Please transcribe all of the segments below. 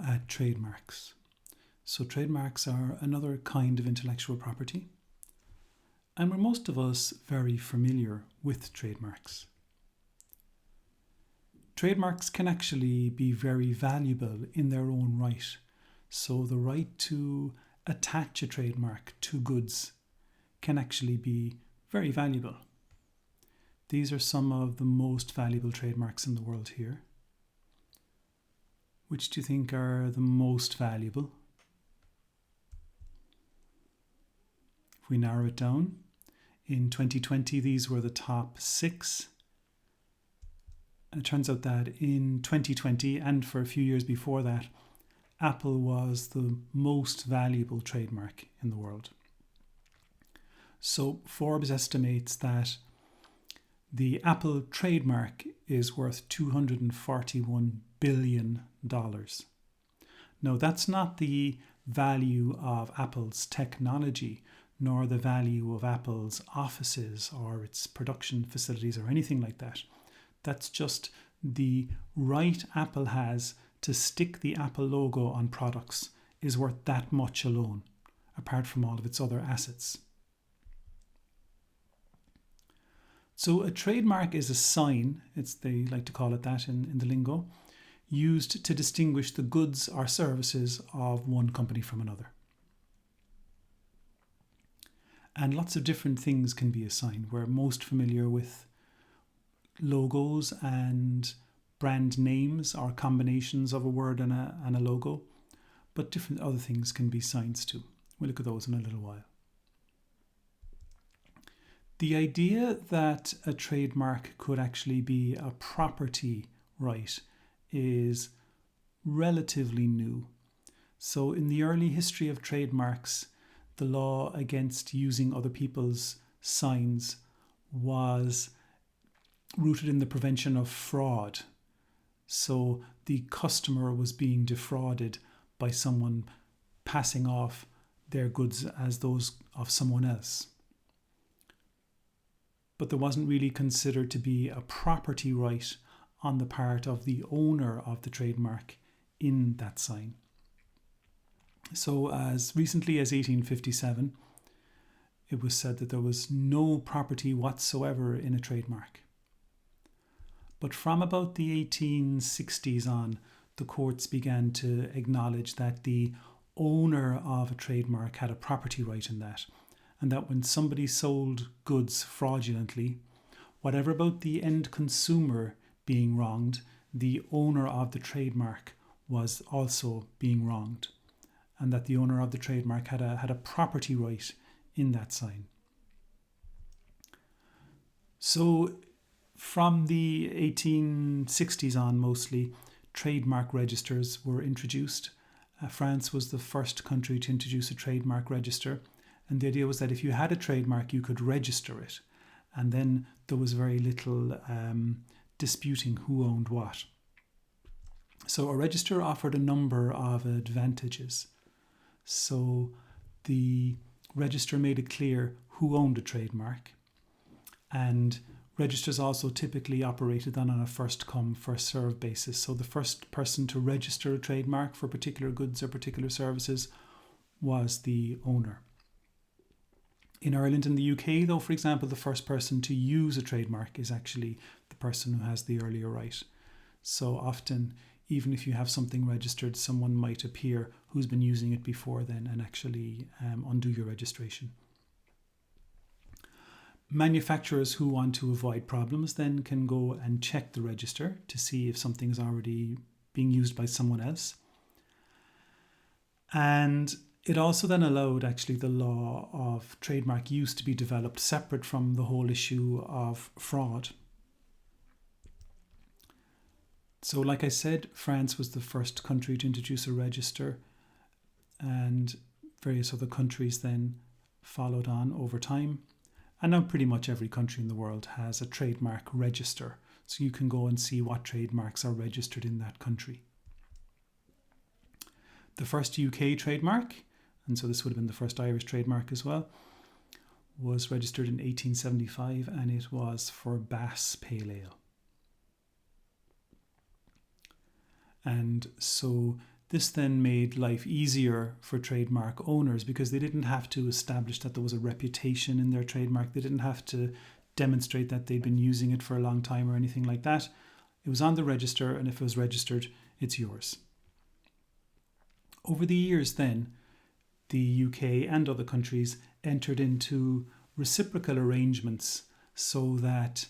at trademarks. So trademarks are another kind of intellectual property, and we're most of us very familiar with trademarks. Trademarks can actually be very valuable in their own right. So the right to attach a trademark to goods can actually be very valuable. These are some of the most valuable trademarks in the world here. Which do you think are the most valuable? If we narrow it down, in 2020 these were the top 6. And it turns out that in 2020 and for a few years before that, Apple was the most valuable trademark in the world. So Forbes estimates that the Apple trademark is worth $241 billion. Now, that's not the value of Apple's technology, nor the value of Apple's offices or its production facilities or anything like that. That's just the right Apple has to stick the Apple logo on products is worth that much alone, apart from all of its other assets. So a trademark is a sign, they like to call it that in the lingo, used to distinguish the goods or services of one company from another. And lots of different things can be a sign. We're most familiar with logos and brand names or combinations of a word and a logo, but different other things can be signs too. We'll look at those in a little while. The idea that a trademark could actually be a property right is relatively new. So in the early history of trademarks, the law against using other people's signs was rooted in the prevention of fraud. So the customer was being defrauded by someone passing off their goods as those of someone else. But there wasn't really considered to be a property right on the part of the owner of the trademark in that sign. So as recently as 1857, it was said that there was no property whatsoever in a trademark. But from about the 1860s on, the courts began to acknowledge that the owner of a trademark had a property right in that, and that when somebody sold goods fraudulently, whatever about the end consumer being wronged, the owner of the trademark was also being wronged, and that the owner of the trademark had a property right in that sign. So from the 1860s on mostly, trademark registers were introduced. France was the first country to introduce a trademark register, and the idea was that if you had a trademark, you could register it, and then there was very little disputing who owned what. So a register offered a number of advantages. So the register made it clear who owned a trademark, and registers also typically operated on a first-come, first-served basis. So the first person to register a trademark for particular goods or particular services was the owner. In Ireland and the UK, though, for example, the first person to use a trademark is actually the person who has the earlier right. So often, even if you have something registered, someone might appear who's been using it before then and actually undo your registration. Manufacturers who want to avoid problems then can go and check the register to see if something is already being used by someone else. And it also then allowed actually the law of trademark use to be developed separate from the whole issue of fraud. So like I said, France was the first country to introduce a register, and various other countries then followed on over time. And now pretty much every country in the world has a trademark register. So you can go and see what trademarks are registered in that country. The first UK trademark, and so this would have been the first Irish trademark as well, was registered in 1875, and it was for Bass Pale Ale. And so This then made life easier for trademark owners because they didn't have to establish that there was a reputation in their trademark. They didn't have to demonstrate that they'd been using it for a long time or anything like that. It was on the register, and if it was registered, it's yours. Over the years then, the UK and other countries entered into reciprocal arrangements so that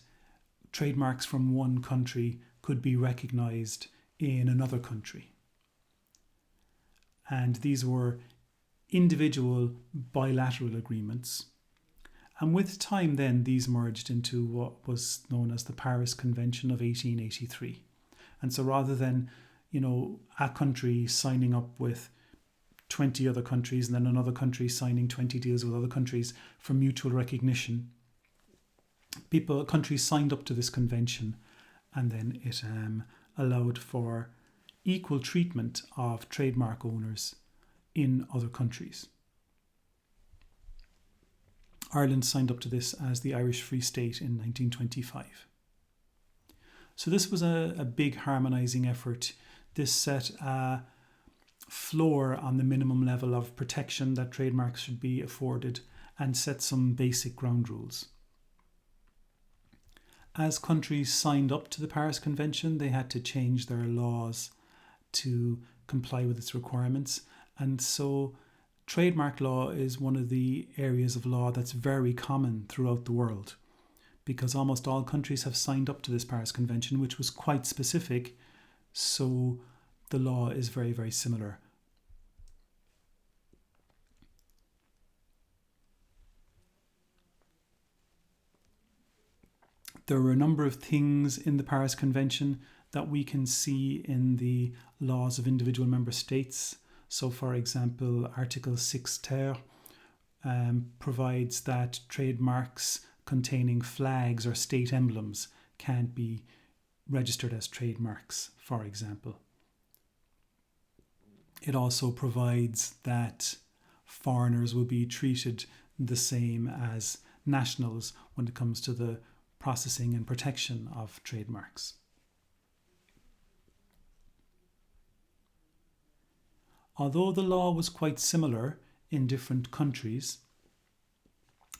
trademarks from one country could be recognised in another country. And these were individual bilateral agreements. And with time then, these merged into what was known as the Paris Convention of 1883. And so rather than, a country signing up with 20 other countries and then another country signing 20 deals with other countries for mutual recognition, countries signed up to this convention, and then it allowed for equal treatment of trademark owners in other countries. Ireland signed up to this as the Irish Free State in 1925. So this was a big harmonising effort. This set a floor on the minimum level of protection that trademarks should be afforded and set some basic ground rules. As countries signed up to the Paris Convention, they had to change their laws to comply with its requirements. And so trademark law is one of the areas of law that's very common throughout the world, because almost all countries have signed up to this Paris Convention, which was quite specific. So the law is very, very similar. There were a number of things in the Paris Convention that we can see in the laws of individual member states. So, for example, Article 6 ter provides that trademarks containing flags or state emblems can't be registered as trademarks, for example. It also provides that foreigners will be treated the same as nationals when it comes to the processing and protection of trademarks. Although the law was quite similar in different countries,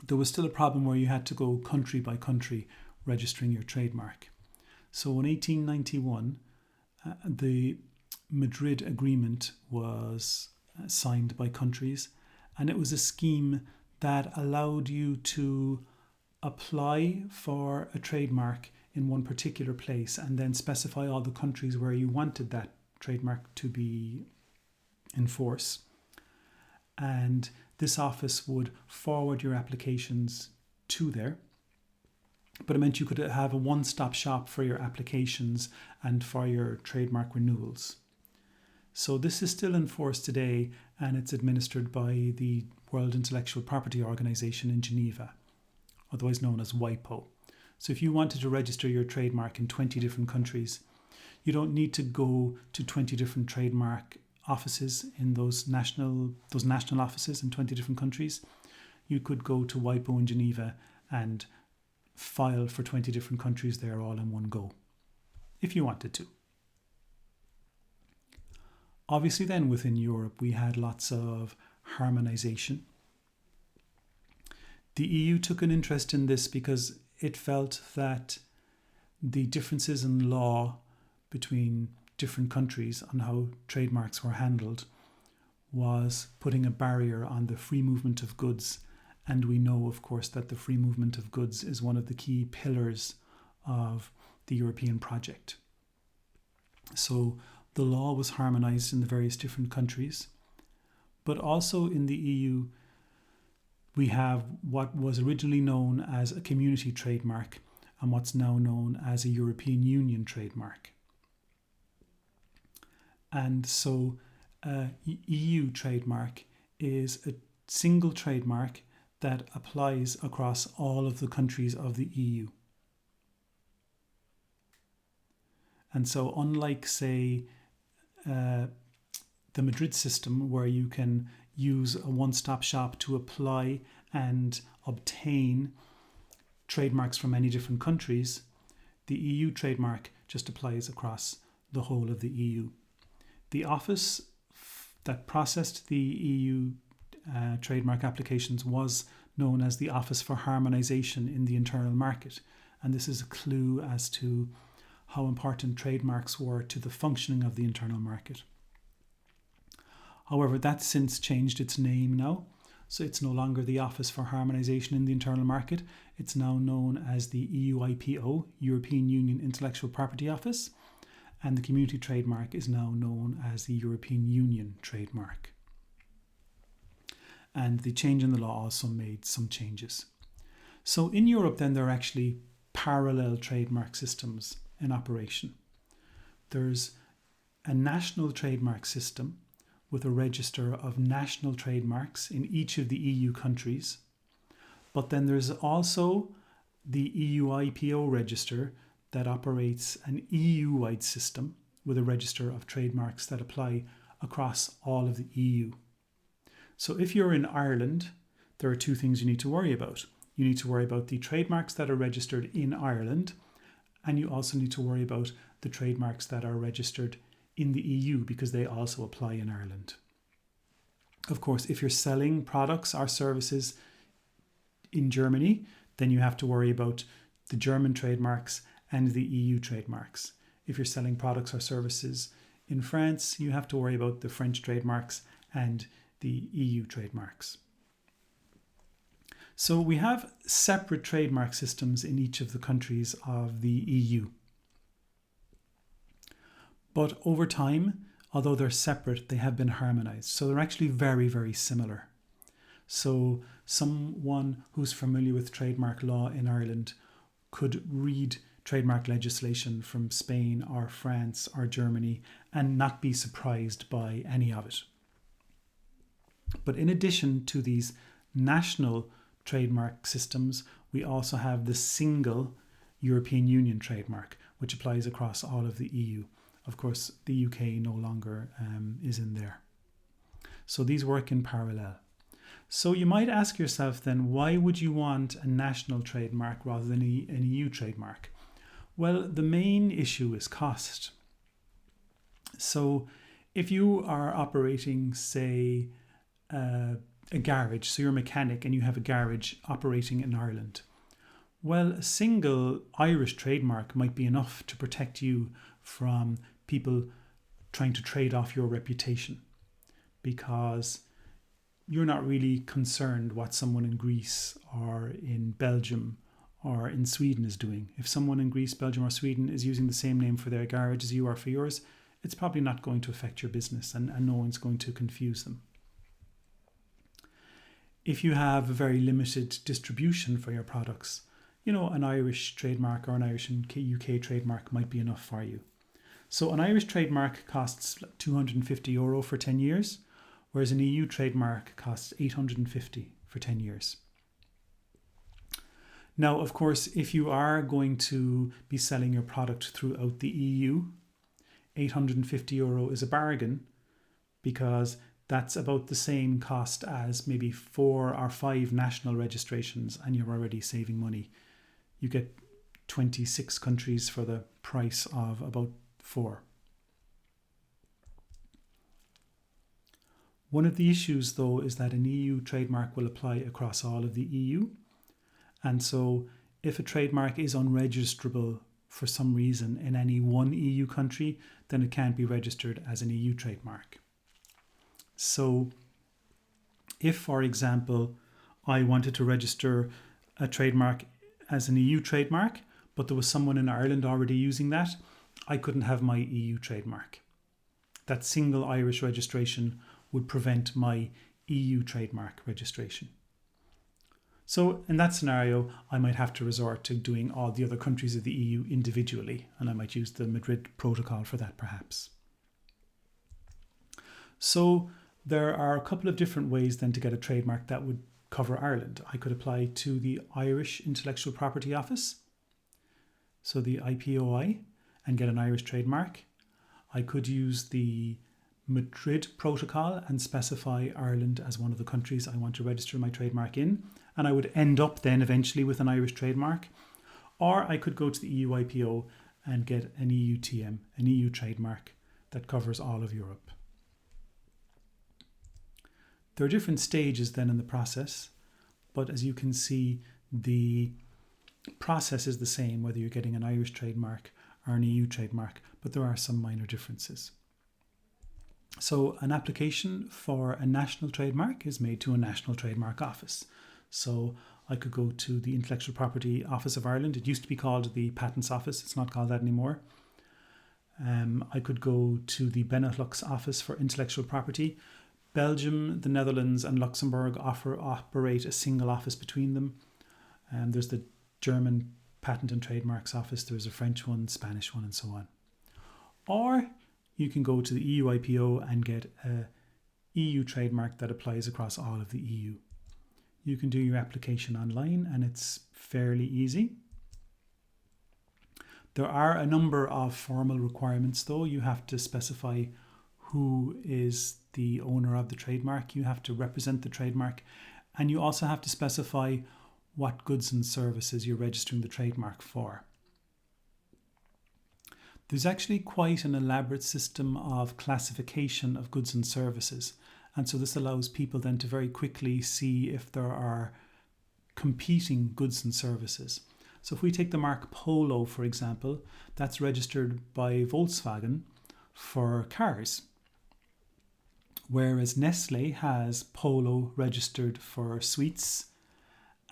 there was still a problem where you had to go country by country registering your trademark. So in 1891, the Madrid Agreement was signed by countries, and it was a scheme that allowed you to apply for a trademark in one particular place and then specify all the countries where you wanted that trademark to be in force. And this office would forward your applications to there. But it meant you could have a one-stop shop for your applications and for your trademark renewals. So this is still in force today, and it's administered by the World Intellectual Property Organization in Geneva, otherwise known as WIPO. So if you wanted to register your trademark in 20 different countries, you don't need to go to 20 different trademark offices in those national offices in 20 different countries. You could go to WIPO in Geneva and file for 20 different countries there all in one go, if you wanted to. Obviously then within Europe we had lots of harmonisation. The EU took an interest in this because it felt that the differences in law between different countries on how trademarks were handled was putting a barrier on the free movement of goods. And we know, of course, that the free movement of goods is one of the key pillars of the European project. So the law was harmonised in the various different countries, but also in the EU we have what was originally known as a community trademark and what's now known as a European Union trademark. And so EU trademark is a single trademark that applies across all of the countries of the EU. And so unlike, say, the Madrid system, where you can use a one-stop shop to apply and obtain trademarks from many different countries, the EU trademark just applies across the whole of the EU. The office that processed the EU trademark applications was known as the Office for Harmonisation in the Internal Market. And this is a clue as to how important trademarks were to the functioning of the internal market. However, that's since changed its name now. So it's no longer the Office for Harmonisation in the Internal Market. It's now known as the EUIPO, European Union Intellectual Property Office. And the community trademark is now known as the European Union trademark. And the change in the law also made some changes. So in Europe then there are actually parallel trademark systems in operation. There's a national trademark system with a register of national trademarks in each of the EU countries. But then there's also the EUIPO register that operates an EU-wide system with a register of trademarks that apply across all of the EU. So if you're in Ireland, there are two things you need to worry about. You need to worry about the trademarks that are registered in Ireland, and you also need to worry about the trademarks that are registered in the EU because they also apply in Ireland. Of course, if you're selling products or services in Germany, then you have to worry about the German trademarks and the EU trademarks. If you're selling products or services in France, you have to worry about the French trademarks and the EU trademarks. So we have separate trademark systems in each of the countries of the EU. But over time, although they're separate, they have been harmonized. So they're actually very, very similar. So someone who's familiar with trademark law in Ireland could read trademark legislation from Spain or France or Germany and not be surprised by any of it. But in addition to these national trademark systems, we also have the single European Union trademark, which applies across all of the EU. Of course, the UK no longer is in there. So these work in parallel. So you might ask yourself then, why would you want a national trademark rather than an EU trademark? Well, the main issue is cost. So if you are operating, say, a garage, so you're a mechanic and you have a garage operating in Ireland, well, a single Irish trademark might be enough to protect you from people trying to trade off your reputation, because you're not really concerned what someone in Greece or in Belgium or in Sweden is doing. If someone in Greece, Belgium or Sweden is using the same name for their garage as you are for yours, it's probably not going to affect your business and no one's going to confuse them. If you have a very limited distribution for your products, an Irish trademark or an Irish and UK trademark might be enough for you. So an Irish trademark costs €250 for 10 years, whereas an EU trademark costs $850 for 10 years. Now, of course, if you are going to be selling your product throughout the EU, €850 is a bargain, because that's about the same cost as maybe 4 or 5 national registrations, and you're already saving money. You get 26 countries for the price of about 4. One of the issues, though, is that an EU trademark will apply across all of the EU. And so if a trademark is unregisterable for some reason in any one EU country, then it can't be registered as an EU trademark. So if, for example, I wanted to register a trademark as an EU trademark, but there was someone in Ireland already using that, I couldn't have my EU trademark. That single Irish registration would prevent my EU trademark registration. So in that scenario, I might have to resort to doing all the other countries of the EU individually, and I might use the Madrid Protocol for that perhaps. So there are a couple of different ways then to get a trademark that would cover Ireland. I could apply to the Irish Intellectual Property Office, so the IPOI, and get an Irish trademark. I could use the Madrid Protocol and specify Ireland as one of the countries I want to register my trademark in, and I would end up then eventually with an Irish trademark. Or I could go to the EUIPO and get an EUTM, an EU trademark that covers all of Europe. There are different stages then in the process, but as you can see, the process is the same whether you're getting an Irish trademark or an EU trademark, but there are some minor differences. So an application for a national trademark is made to a national trademark office. So I could go to the Intellectual Property Office of Ireland. It used to be called the Patents Office. It's not called that anymore. I could go to the Benelux Office for Intellectual Property. Belgium, the Netherlands and Luxembourg operate a single office between them. There's the German Patent and Trademarks Office. There's a French one, Spanish one, and so on. Or you can go to the EU IPO and get a EU trademark that applies across all of the EU. You can do your application online and it's fairly easy. There are a number of formal requirements though. You have to specify who is the owner of the trademark. You have to represent the trademark, and you also have to specify what goods and services you're registering the trademark for. There's actually quite an elaborate system of classification of goods and services. And so this allows people then to very quickly see if there are competing goods and services. So if we take the mark Polo, for example, that's registered by Volkswagen for cars, whereas Nestle has Polo registered for sweets,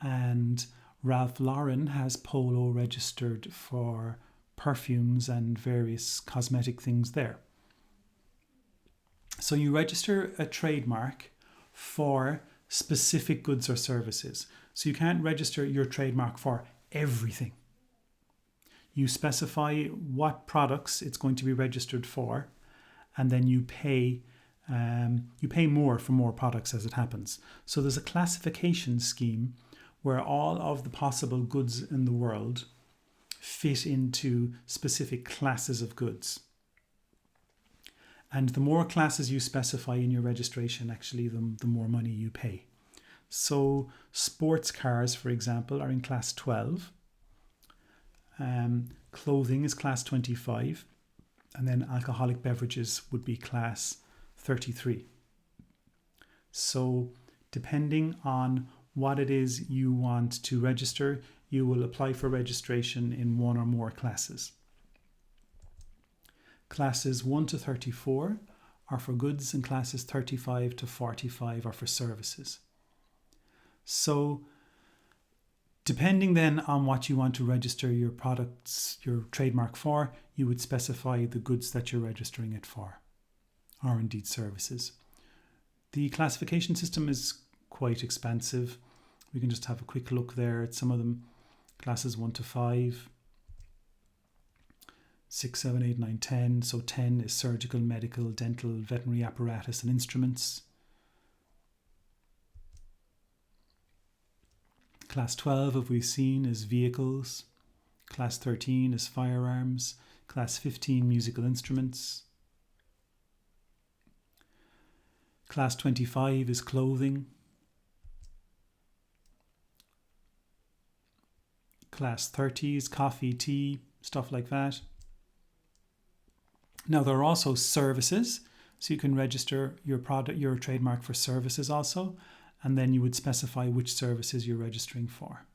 and Ralph Lauren has Polo registered for perfumes and various cosmetic things there. So you register a trademark for specific goods or services. So you can't register your trademark for everything. You specify what products it's going to be registered for, and then you pay more for more products as it happens. So there's a classification scheme where all of the possible goods in the world fit into specific classes of goods. And the more classes you specify in your registration, actually, the more money you pay. So sports cars, for example, are in class 12. Clothing is class 25. And then alcoholic beverages would be class 33. So depending on what it is you want to register, you will apply for registration in one or more classes. Classes 1 to 34 are for goods and classes 35 to 45 are for services. So depending then on what you want to register your products, your trademark for, you would specify the goods that you're registering it for, or indeed services. The classification system is quite expansive. We can just have a quick look there at some of them. Classes 1 to 5, 6, 7, 8, 9, 10. So 10 is surgical, medical, dental, veterinary apparatus and instruments. Class 12, if we've seen, is vehicles. Class 13 is firearms. Class 15, musical instruments. Class 25 is clothing. Class 30 is coffee, tea, stuff like that. Now there are also services, so you can register your product, your trademark for services also, and then you would specify which services you're registering for.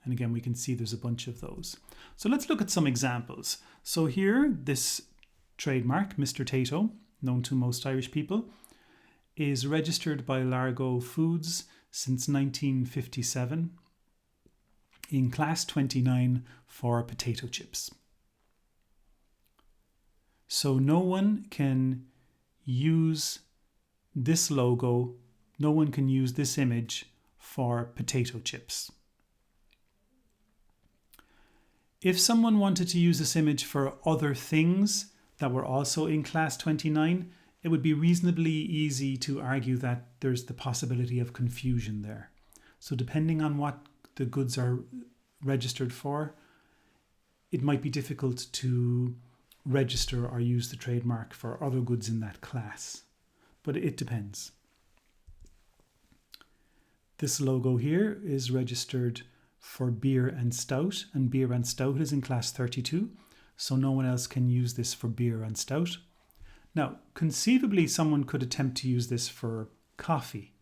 And again, we can see there's a bunch of those. So let's look at some examples. So here, this trademark, Mr. Tato, known to most Irish people, is registered by Largo Foods since 1957 in class 29 for potato chips. So no one can use this logo, no one can use this image for potato chips. If someone wanted to use this image for other things that were also in class 29, it would be reasonably easy to argue that there's the possibility of confusion there. So depending on what the goods are registered for, it might be difficult to register or use the trademark for other goods in that class. But it depends. This logo here is registered for beer and stout is in class 32. So no one else can use this for beer and stout. Now, conceivably, someone could attempt to use this for coffee,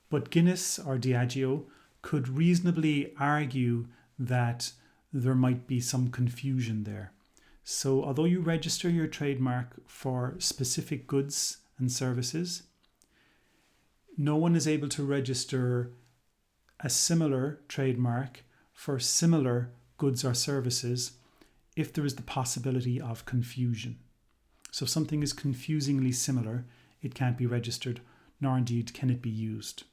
but Guinness or Diageo could reasonably argue that there might be some confusion there. So although you register your trademark for specific goods and services, no one is able to register a similar trademark for similar goods or services if there is the possibility of confusion. So if something is confusingly similar, it can't be registered, nor indeed can it be used.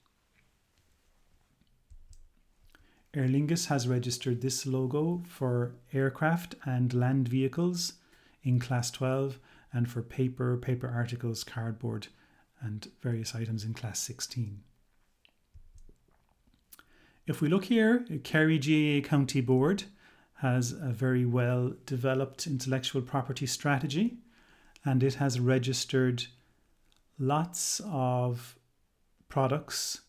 Aer Lingus has registered this logo for aircraft and land vehicles in Class 12 and for paper articles, cardboard and various items in Class 16. If we look here, Kerry GAA County Board has a very well developed intellectual property strategy, and it has registered lots of products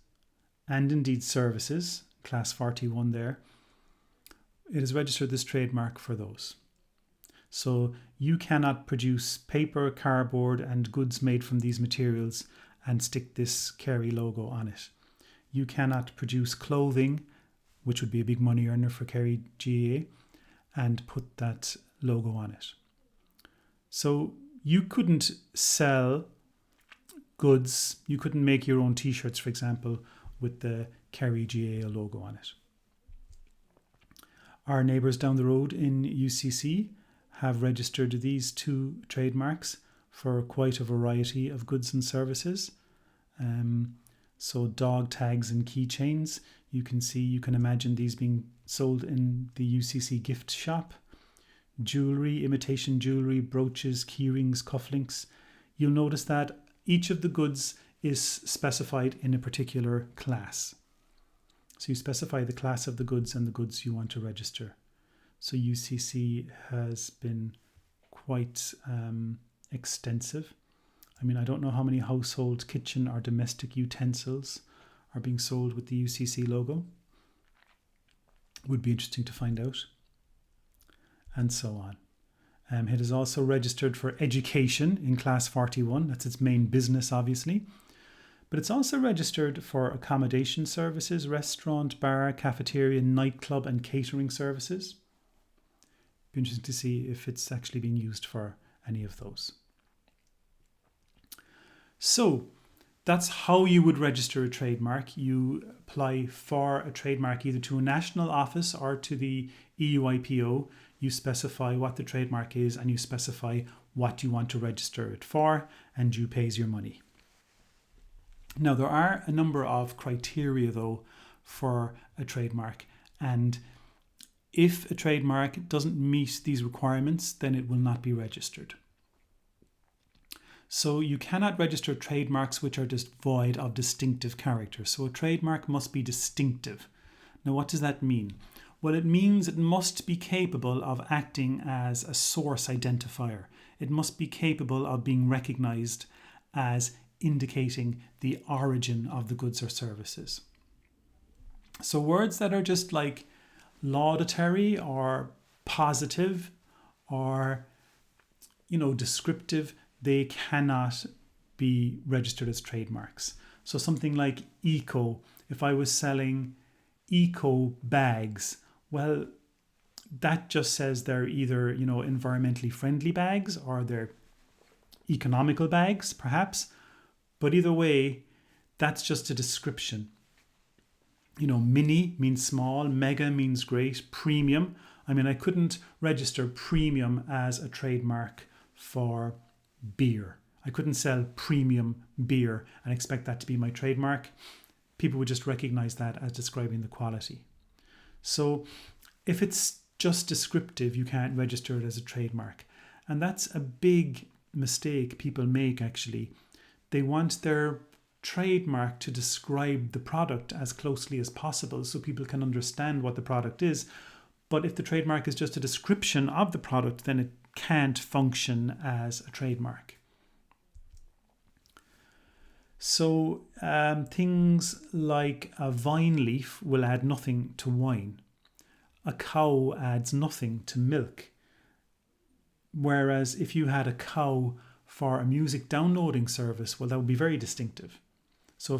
and indeed services, Class 41 there. It has registered this trademark for those. So you cannot produce paper, cardboard and goods made from these materials and stick this Kerry logo on it. You cannot produce clothing, which would be a big money earner for Kerry GAA, and put that logo on it. So you couldn't sell goods, you couldn't make your own t-shirts, for example, with the Kerry GAA logo on it. Our neighbours down the road in UCC have registered these two trademarks for quite a variety of goods and services. So dog tags and keychains, you can imagine these being sold in the UCC gift shop. Jewellery, imitation jewellery, brooches, keyrings, cufflinks. You'll notice that each of the goods is specified in a particular class. So you specify the class of the goods and the goods you want to register. So UCC has been quite extensive. I mean, I don't know how many household, kitchen or domestic utensils are being sold with the UCC logo. Would be interesting to find out. And so on. It is also registered for education in Class 41. That's its main business, obviously. But it's also registered for accommodation services, restaurant, bar, cafeteria, nightclub and catering services. Be interesting to see if it's actually being used for any of those. So that's how you would register a trademark. You apply for a trademark either to a national office or to the EUIPO. You specify what the trademark is and you specify what you want to register it for, and you pays your money. Now, there are a number of criteria, though, for a trademark, and if a trademark doesn't meet these requirements, then it will not be registered. So you cannot register trademarks which are just void of distinctive character. So a trademark must be distinctive. Now, what does that mean? Well, it means it must be capable of acting as a source identifier. It must be capable of being recognized as indicating the origin of the goods or services. So words that are just like laudatory or positive or, descriptive, they cannot be registered as trademarks. So something like eco, if I was selling eco bags, well, that just says they're either, environmentally friendly bags or they're economical bags, perhaps. But either way, that's just a description. Mini means small, mega means great, premium. I mean, I couldn't register premium as a trademark for beer. I couldn't sell premium beer and expect that to be my trademark. People would just recognize that as describing the quality. So if it's just descriptive, you can't register it as a trademark. And that's a big mistake people make, actually. They want their trademark to describe the product as closely as possible so people can understand what the product is. But if the trademark is just a description of the product, then it can't function as a trademark. So things like a vine leaf will add nothing to wine. A cow adds nothing to milk. Whereas if you had a cow for a music downloading service, well, that would be very distinctive. So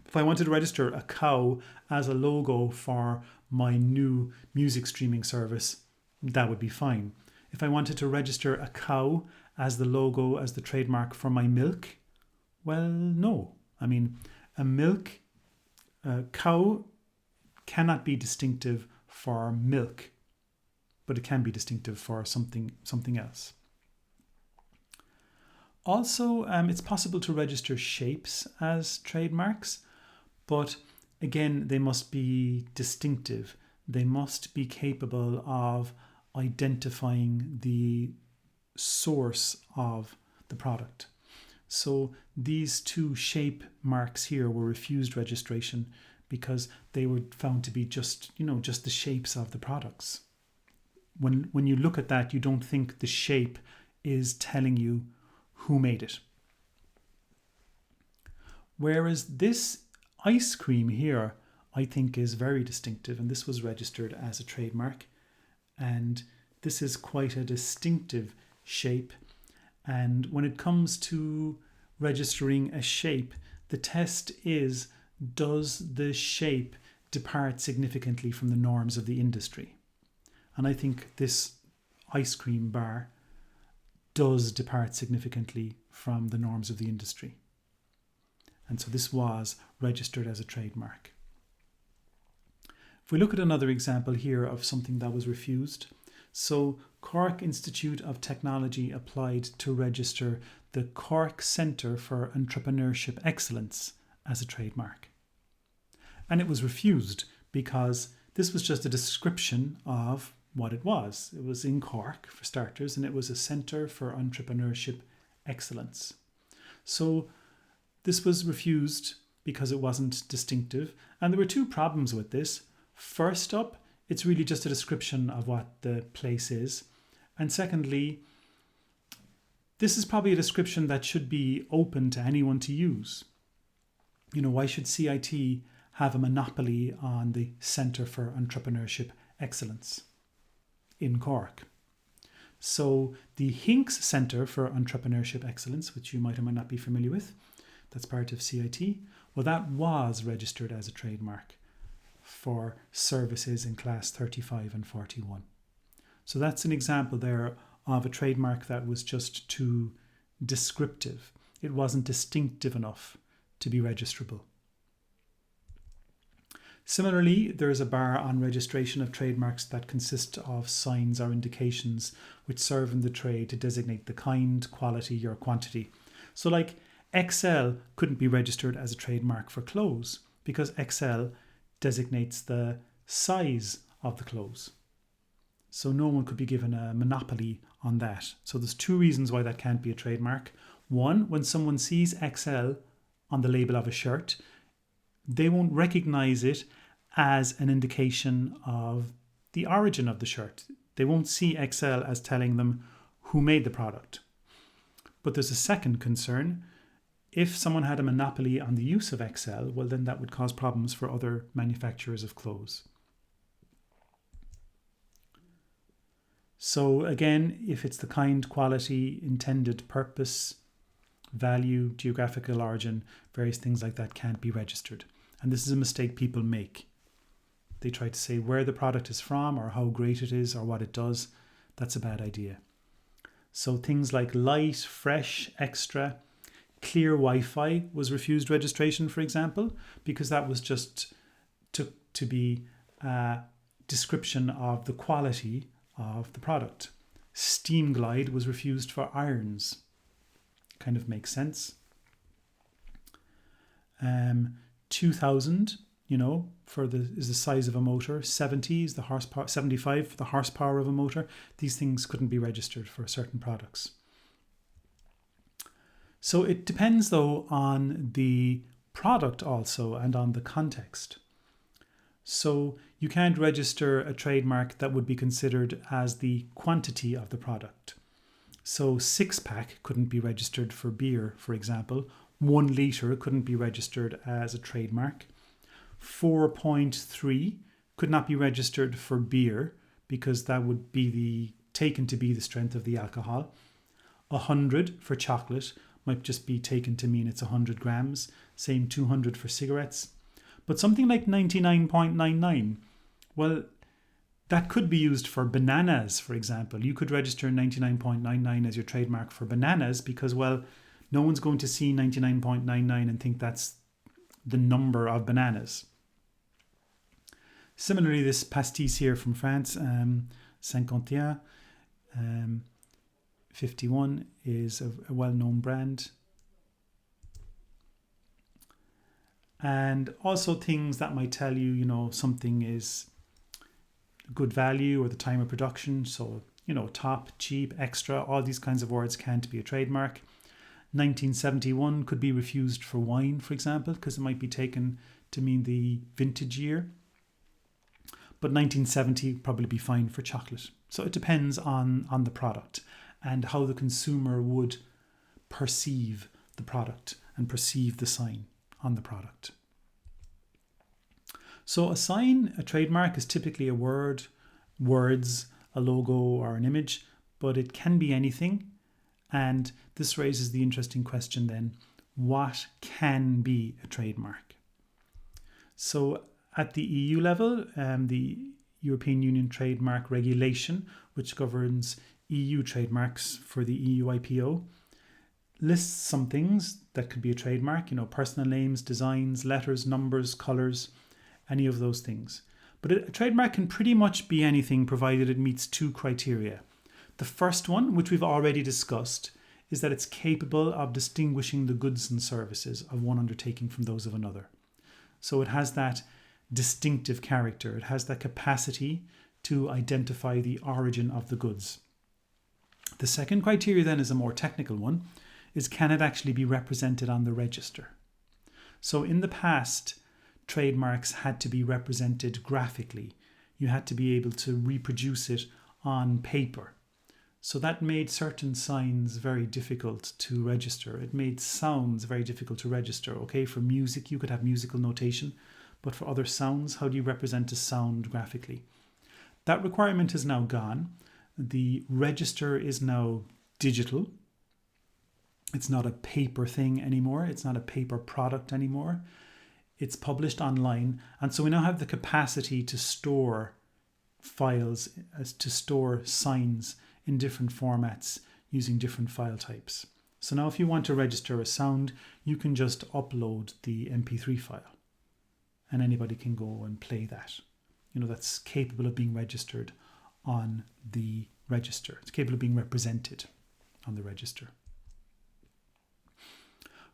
if I wanted to register a cow as a logo for my new music streaming service, that would be fine. If I wanted to register a cow as the logo, as the trademark for my milk, well, no. I mean, a cow cannot be distinctive for milk, but it can be distinctive for something else. Also, it's possible to register shapes as trademarks, but again, they must be distinctive. They must be capable of identifying the source of the product. So these two shape marks here were refused registration because they were found to be just the shapes of the products. When you look at that, you don't think the shape is telling you who made it. Whereas this ice cream here, I think, is very distinctive, and this was registered as a trademark. And this is quite a distinctive shape. And when it comes to registering a shape, the test is, does the shape depart significantly from the norms of the industry? And I think this ice cream bar does depart significantly from the norms of the industry. And so this was registered as a trademark. If we look at another example here of something that was refused, so Cork Institute of Technology applied to register the Cork Centre for Entrepreneurship Excellence as a trademark. And it was refused because this was just a description of what it was. It was in Cork, for starters, and it was a Centre for Entrepreneurship Excellence. So this was refused because it wasn't distinctive. And there were two problems with this. First up, it's really just a description of what the place is. And secondly, this is probably a description that should be open to anyone to use. Why should CIT have a monopoly on the Centre for Entrepreneurship Excellence in Cork? So the Hinks Centre for Entrepreneurship Excellence, which you might or might not be familiar with, that's part of CIT, well, that was registered as a trademark for services in class 35 and 41. So that's an example there of a trademark that was just too descriptive. It wasn't distinctive enough to be registrable. Similarly, there is a bar on registration of trademarks that consist of signs or indications which serve in the trade to designate the kind, quality, or quantity. So like XL couldn't be registered as a trademark for clothes because XL designates the size of the clothes. So no one could be given a monopoly on that. So there's two reasons why that can't be a trademark. One, when someone sees XL on the label of a shirt, they won't recognize it as an indication of the origin of the shirt. They won't see XL as telling them who made the product. But there's a second concern. If someone had a monopoly on the use of XL, well, then that would cause problems for other manufacturers of clothes. So again, if it's the kind, quality, intended purpose, value, geographical origin, various things like that can't be registered. And this is a mistake people make. They try to say where the product is from or how great it is or what it does. That's a bad idea. So things like light, fresh, extra, clear Wi-Fi was refused registration, for example, because that was just to be a description of the quality of the product. Steam Glide was refused for irons. Kind of makes sense. 2000, is the size of a motor. 70 is the horsepower. 75 for the horsepower of a motor. These things couldn't be registered for certain products. So it depends, though, on the product also and on the context. So you can't register a trademark that would be considered as the quantity of the product. So 6-pack couldn't be registered for beer, for example. 1 litre couldn't be registered as a trademark. 4.3 could not be registered for beer because that would be taken to be the strength of the alcohol. 100 for chocolate might just be taken to mean it's 100 grams. Same 200 for cigarettes. But something like 99.99, well, that could be used for bananas, for example. You could register 99.99 as your trademark for bananas because, well, no one's going to see 99.99 and think that's the number of bananas. Similarly, this pastis here from France, 51, 51 is a well-known brand. And also things that might tell you, something is good value or the time of production. So, top, cheap, extra, all these kinds of words can't be a trademark. 1971 could be refused for wine, for example, because it might be taken to mean the vintage year. But 1970 would probably be fine for chocolate. So it depends on the product and how the consumer would perceive the product and perceive the sign on the product. So a sign, a trademark, is typically a word, words, a logo or an image, but it can be anything. And this raises the interesting question then, what can be a trademark? So at the EU level, the European Union Trademark Regulation, which governs EU trademarks for the EU IPO, lists some things that could be a trademark, personal names, designs, letters, numbers, colours, any of those things. But a trademark can pretty much be anything provided it meets two criteria. The first one, which we've already discussed, is that it's capable of distinguishing the goods and services of one undertaking from those of another. So it has that distinctive character. It has that capacity to identify the origin of the goods. The second criteria then is a more technical one, is can it actually be represented on the register? So in the past, trademarks had to be represented graphically. You had to be able to reproduce it on paper. So that made certain signs very difficult to register. It made sounds very difficult to register. Okay, for music, you could have musical notation, but for other sounds, how do you represent a sound graphically? That requirement is now gone. The register is now digital. It's not a paper thing anymore. It's not a paper product anymore. It's published online. And so we now have the capacity to store files, to store signs in different formats using different file types. So now if you want to register a sound, you can just upload the MP3 file and anybody can go and play that. That's capable of being registered on the register. It's capable of being represented on the register.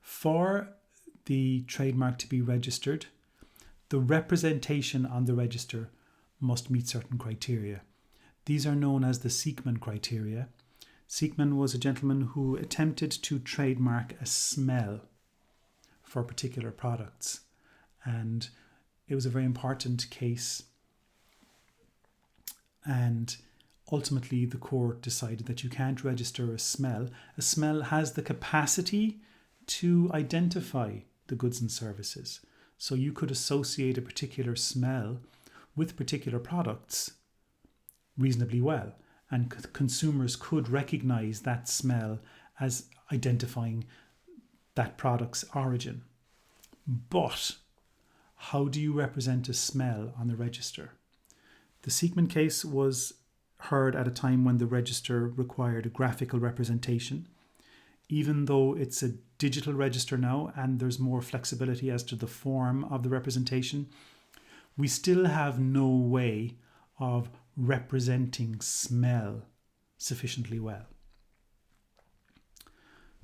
For the trademark to be registered, the representation on the register must meet certain criteria. These are known as the Sieckmann Criteria. Sieckmann was a gentleman who attempted to trademark a smell for particular products. And it was a very important case. And ultimately, the court decided that you can't register a smell. A smell has the capacity to identify the goods and services. So you could associate a particular smell with particular products reasonably well, and consumers could recognize that smell as identifying that product's origin. But how do you represent a smell on the register? The Sieckmann case was heard at a time when the register required a graphical representation. Even though it's a digital register now and there's more flexibility as to the form of the representation, we still have no way of representing smell sufficiently well.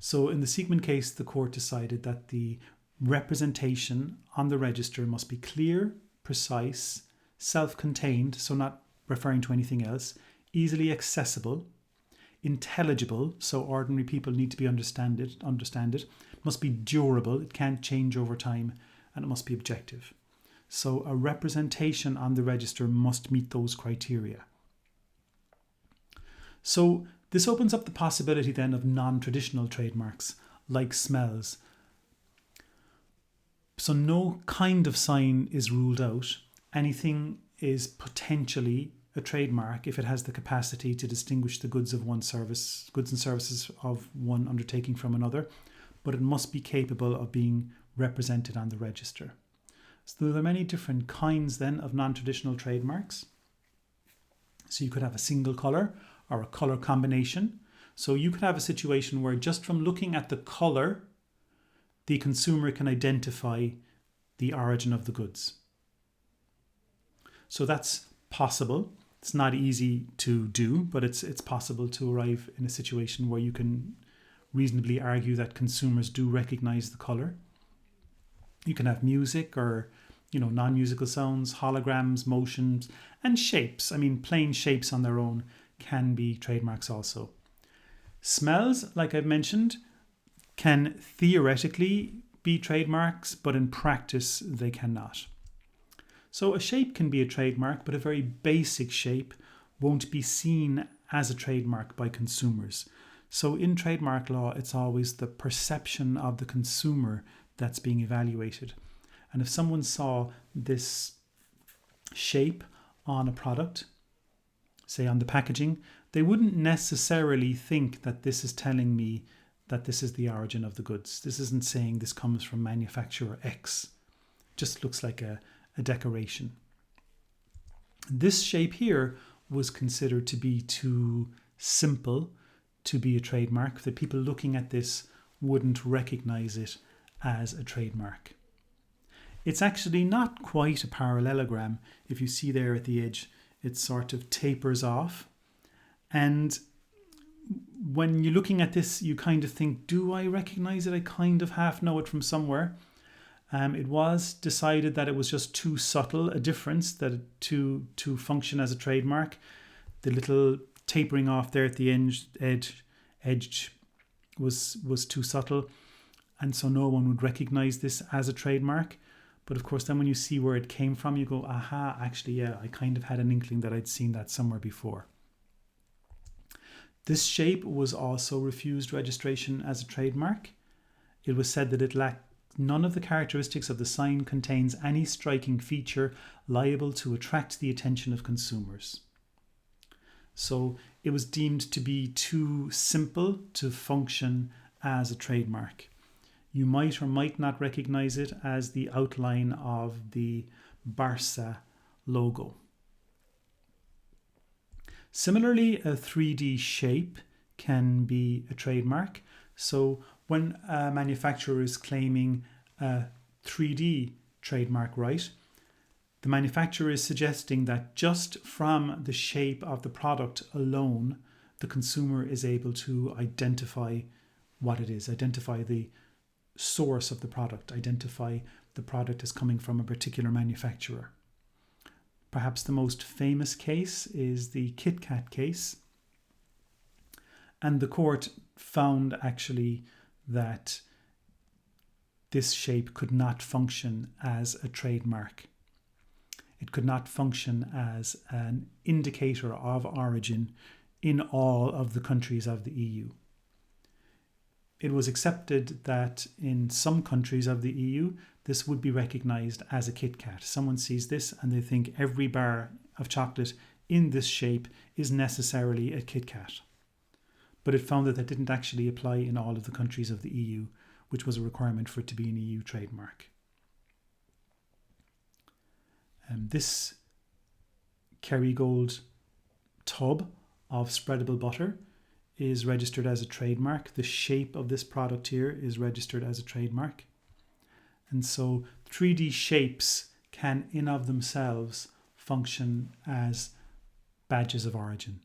So in the Sieckmann case, the court decided that the representation on the register must be clear, precise, self-contained, so not referring to anything else, easily accessible, intelligible, so ordinary people need to understand it, must be durable, it can't change over time, and it must be objective. So a representation on the register must meet those criteria. So this opens up the possibility then of non-traditional trademarks like smells. So no kind of sign is ruled out. Anything is potentially a trademark if it has the capacity to distinguish the goods and services of one undertaking from another, but it must be capable of being represented on the register. So there are many different kinds then of non-traditional trademarks. So you could have a single colour or a colour combination. So you could have a situation where just from looking at the colour, the consumer can identify the origin of the goods. So that's possible. It's not easy to do, but it's possible to arrive in a situation where you can reasonably argue that consumers do recognize the colour. You can have music or non-musical sounds, holograms, motions, and shapes. I mean, plain shapes on their own can be trademarks also. Smells, like I've mentioned, can theoretically be trademarks, but in practice they cannot. So a shape can be a trademark, but a very basic shape won't be seen as a trademark by consumers. So in trademark law, it's always the perception of the consumer that's being evaluated. And if someone saw this shape on a product, say on the packaging, they wouldn't necessarily think that this is telling me that this is the origin of the goods. This isn't saying this comes from manufacturer X. It just looks like a decoration. This shape here was considered to be too simple to be a trademark. The people looking at this wouldn't recognize it as a trademark. It's actually not quite a parallelogram. If you see there at the edge, it sort of tapers off. And when you're looking at this, you kind of think, do I recognize it? I kind of half know it from somewhere. It was decided that it was just too subtle a difference that to function as a trademark. The little tapering off there at the edge was too subtle, and so no one would recognize this as a trademark. But of course, then when you see where it came from, you go, aha, actually, yeah, I kind of had an inkling that I'd seen that somewhere before. This shape was also refused registration as a trademark. It was said that it lacked none of the characteristics of the sign contains any striking feature liable to attract the attention of consumers. So it was deemed to be too simple to function as a trademark. You might or might not recognize it as the outline of the Barça logo. Similarly, a 3D shape can be a trademark. So when a manufacturer is claiming a 3D trademark right, the manufacturer is suggesting that just from the shape of the product alone, the consumer is able to identify what it is, identify the source of the product, identify the product as coming from a particular manufacturer. Perhaps the most famous case is the Kit Kat case. And the court found actually that this shape could not function as a trademark. It could not function as an indicator of origin in all of the countries of the EU. It was accepted that in some countries of the EU, this would be recognized as a Kit Kat. Someone sees this and they think every bar of chocolate in this shape is necessarily a Kit Kat. But it found that didn't actually apply in all of the countries of the EU, which was a requirement for it to be an EU trademark. This Kerrygold tub of spreadable butter is registered as a trademark. The shape of this product here is registered as a trademark. And so 3D shapes can in of themselves function as badges of origin.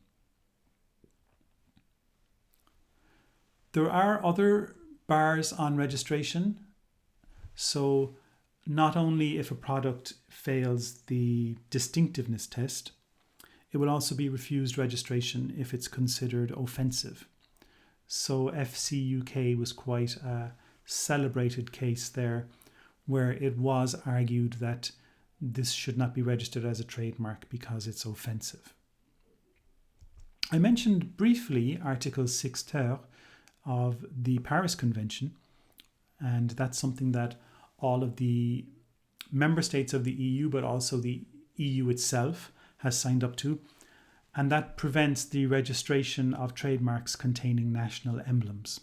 There are other bars on registration. So not only if a product fails the distinctiveness test, it will also be refused registration if it's considered offensive. So FC UK was quite a celebrated case there, where it was argued that this should not be registered as a trademark because it's offensive. I mentioned briefly Article 6 ter of the Paris Convention, and that's something that all of the member states of the EU, but also the EU itself, has signed up to. and that prevents the registration of trademarks containing national emblems.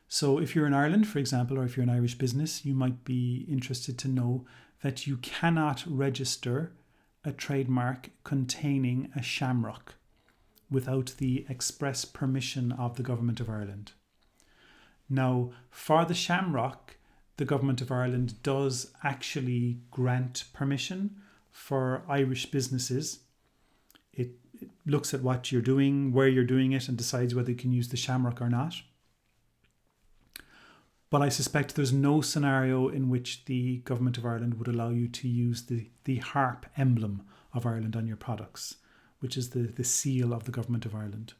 So if you're in Ireland, for example, or if you're an Irish business, you might be interested to know that you cannot register a trademark containing a shamrock without the express permission of the Government of Ireland. Now, for the shamrock, the Government of Ireland does actually grant permission for Irish businesses. It looks at what you're doing, where you're doing it, and decides whether you can use the shamrock or not. But I suspect there's no scenario in which the Government of Ireland would allow you to use the harp emblem of Ireland on your products, which is the seal of the Government of Ireland.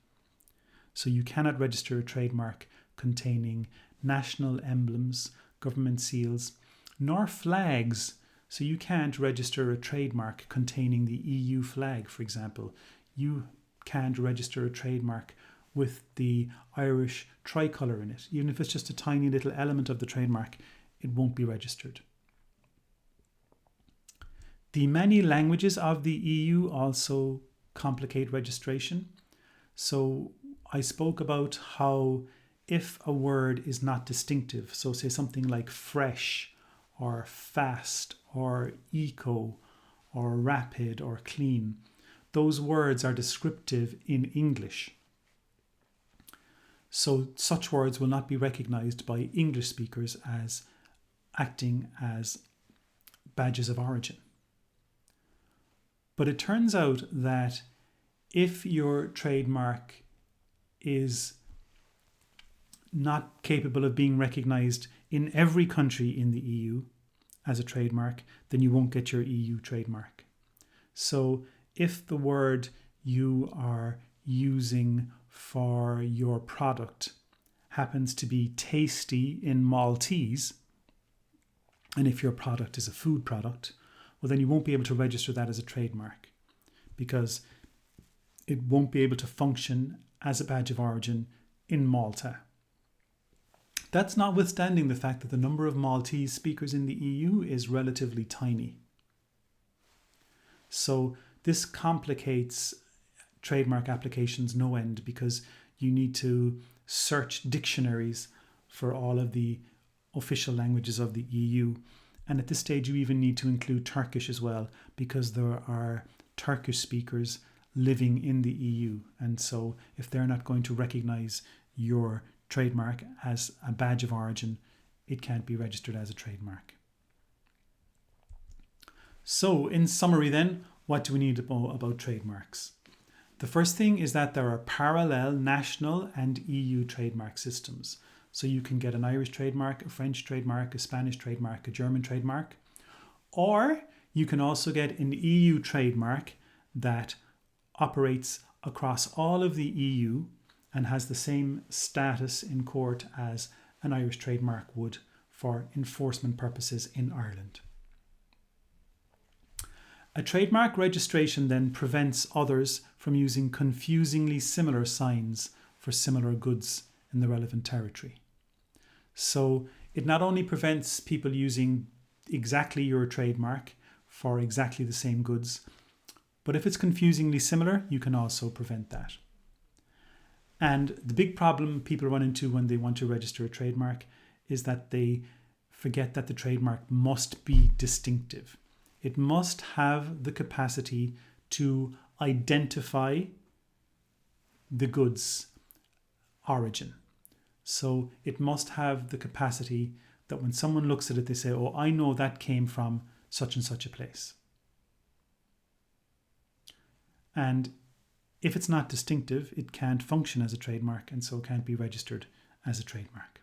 So you cannot register a trademark containing national emblems, government seals, nor flags. So you can't register a trademark containing the EU flag, for example. You can't register a trademark with the Irish tricolour in it. Even if it's just a tiny little element of the trademark, it won't be registered. The many languages of the EU also complicate registration. So I spoke about how if a word is not distinctive, so say something like fresh or fast or eco or rapid or clean, those words are descriptive in English. So such words will not be recognised by English speakers as acting as badges of origin. But it turns out that if your trademark is not capable of being recognised in every country in the EU as a trademark, then you won't get your EU trademark. So if the word you are using for your product happens to be tasty in Maltese, and if your product is a food product, well, then you won't be able to register that as a trademark because it won't be able to function as a badge of origin in Malta. That's notwithstanding the fact that the number of Maltese speakers in the EU is relatively tiny. So this complicates trademark applications no end because you need to search dictionaries for all of the official languages of the EU. And at this stage, you even need to include Turkish as well because there are Turkish speakers living in the EU. And so if they're not going to recognise your trademark as a badge of origin, it can't be registered as a trademark. So in summary then, what do we need to know about trademarks? The first thing is that there are parallel national and EU trademark systems. So you can get an Irish trademark, a French trademark, a Spanish trademark, a German trademark, or you can also get an EU trademark that operates across all of the EU and has the same status in court as an Irish trademark would for enforcement purposes in Ireland. A trademark registration then prevents others from using confusingly similar signs for similar goods in the relevant territory. So it not only prevents people using exactly your trademark for exactly the same goods, but if it's confusingly similar, you can also prevent that. And the big problem people run into when they want to register a trademark is that they forget that the trademark must be distinctive. It must have the capacity to identify the goods' origin. So it must have the capacity that when someone looks at it, they say, oh, I know that came from such and such a place. And if it's not distinctive, it can't function as a trademark and so can't be registered as a trademark.